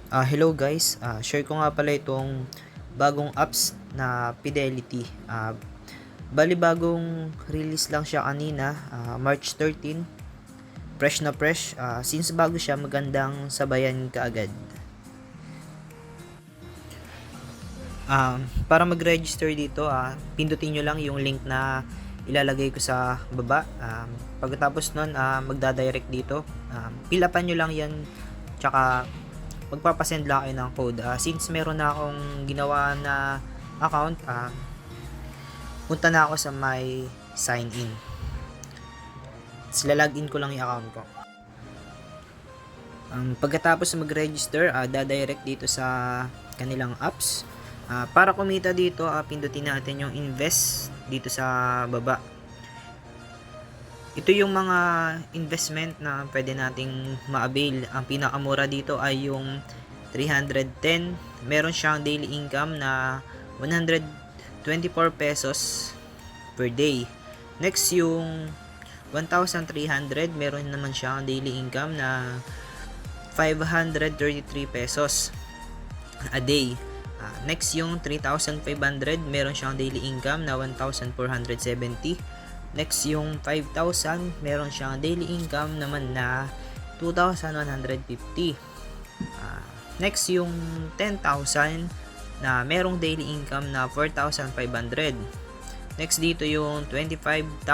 Hello guys, share ko nga pala itong bagong apps na Fidelity. Bali bagong release lang siya kanina, March 13. Fresh na fresh. Since bago siya, magandang sabayan kaagad. Para mag-register dito, pindutin nyo lang yung link na ilalagay ko sa baba. Pagkatapos nun, magdadirect dito. Fill upan nyo lang yan, tsaka magpapasend lang kayo ng code. Since meron na akong ginawa na account, punta na ako sa my sign in. Login ko lang yung account ko. Pagkatapos mag-register, dadirect dito sa kanilang apps. Para kumita dito, pindutin natin yung invest dito sa baba. Ito yung mga investment na pwede nating ma-avail. Ang pinakamura dito ay yung 310. Meron siyang daily income na 124 pesos per day. Next yung 1,300, meron naman siyang daily income na 533 pesos a day. Next yung 3,500, meron siyang daily income na 1,470. Next yung 5,000, meron siyang daily income naman na 2,150. Next yung 10,000 na merong daily income na 4,500. Next dito yung 25,000,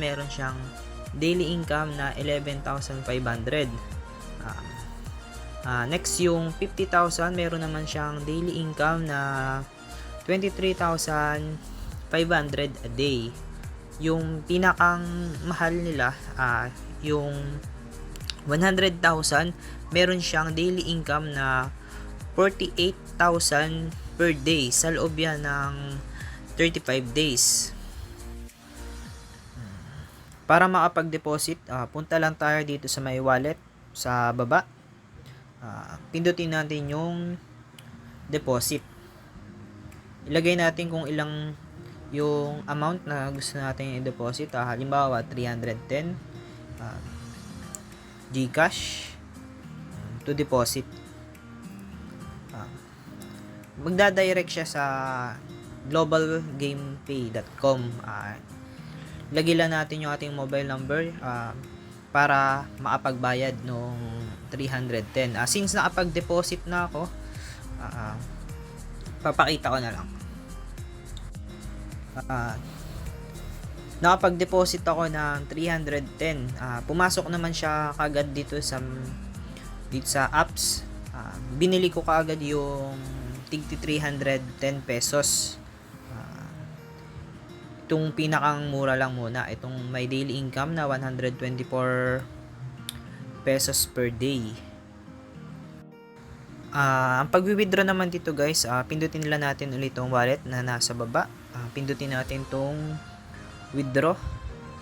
meron siyang daily income na 11,500. Next yung 50,000, meron naman siyang daily income na 23,500 a day. Yung pinakang mahal nila, yung 100,000, meron siyang daily income na 48,000 per day sa loob yan ng 35 days. Para makapag-deposit, punta lang tayo dito sa my wallet sa baba. Pindutin natin yung deposit. Ilagay natin kung ilang yung amount na gusto natin i-deposit. Halimbawa 310, GCash to deposit. Magdadirect siya sa globalgamepay.com. Lagay lang natin yung ating mobile number para makapagbayad nung 310. Since nakapag-deposit na ako, papakita ko na lang. Nakapag-deposit ako ng 310. Pumasok naman siya kagad dito sa apps. Binili ko kagad yung tig 310 pesos. Itong pinakang mura lang muna, itong may daily income na 124 pesos per day. Ang pag-withdraw naman dito guys, pindutin lang natin ulit itong wallet na nasa baba. Pindutin natin itong withdraw.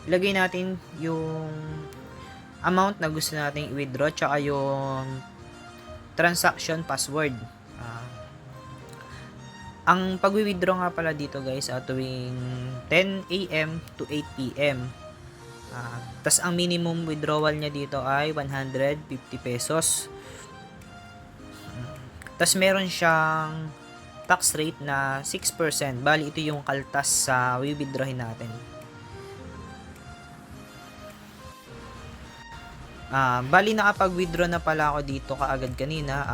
Ilagay natin yung amount na gusto nating i-withdraw tsaka yung transaction password. Ang pag-withdraw nga pala dito guys, tuwing 10 AM to 8 PM. Tas ang minimum withdrawal niya dito ay 150 pesos. Tas meron siyang tax rate na 6%. Bali ito yung kaltas sa withdrawin natin. Bali nakapag-withdraw na pala ako dito kaagad kanina.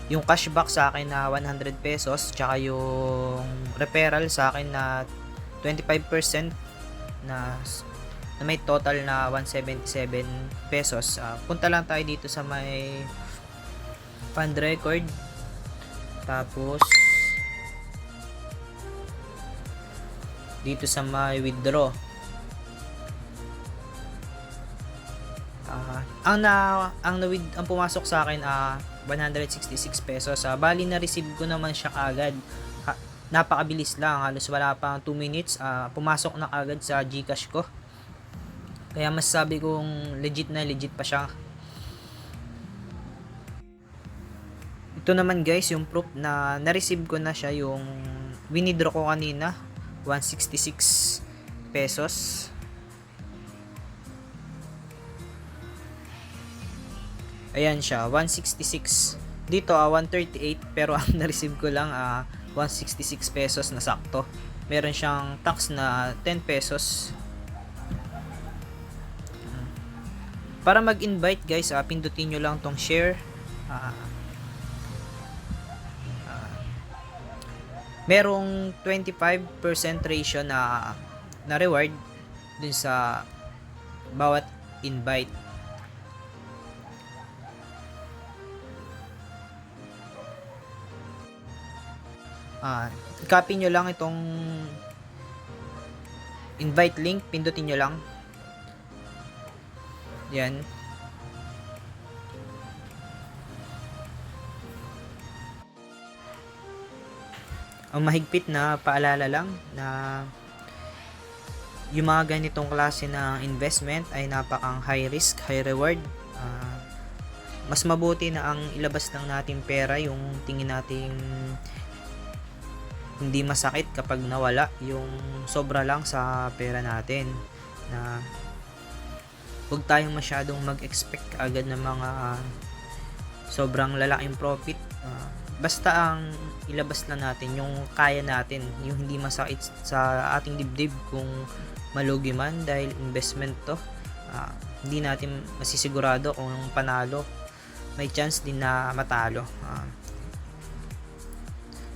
Yung cashback sa akin na 100 pesos tsaka yung referral sa akin na 25% na may total na 177 pesos. Punta lang tayo dito sa may fund record, tapos dito sa may withdraw. Ang pumasok sa akin 166 pesos. Bali na receive ko naman siya kaagad. Napakabilis lang, halos wala pang 2 minutes, pumasok na kaagad sa GCash ko. Kaya masasabi kong legit na legit pa siya. Ito naman guys, yung proof na na-receive ko na siya, yung winidraw ko kanina, 166 pesos. Ayan siya, 166. Dito 138 pero ang na-receive ko lang 166 pesos na sakto. Meron siyang tax na 10 pesos. Para mag-invite guys, pindutin nyo lang tong share. Merong 25% ratio na reward dun sa bawat invite. I-copy nyo lang itong invite link, pindutin nyo lang. Yan. Ang mahigpit na paalala lang na yung mga ganitong klase na investment ay napakang high risk, high reward. Mas mabuti na ang ilabas lang natin pera yung tingin nating hindi masakit kapag nawala, yung sobra lang sa pera natin, na huwag tayong masyadong mag-expect agad ng mga sobrang lalaking profit. Basta ang ilabas lang natin yung kaya natin, yung hindi masakit sa ating dibdib kung malugi man, dahil investment to. Hindi natin masisigurado kung panalo, may chance din na matalo.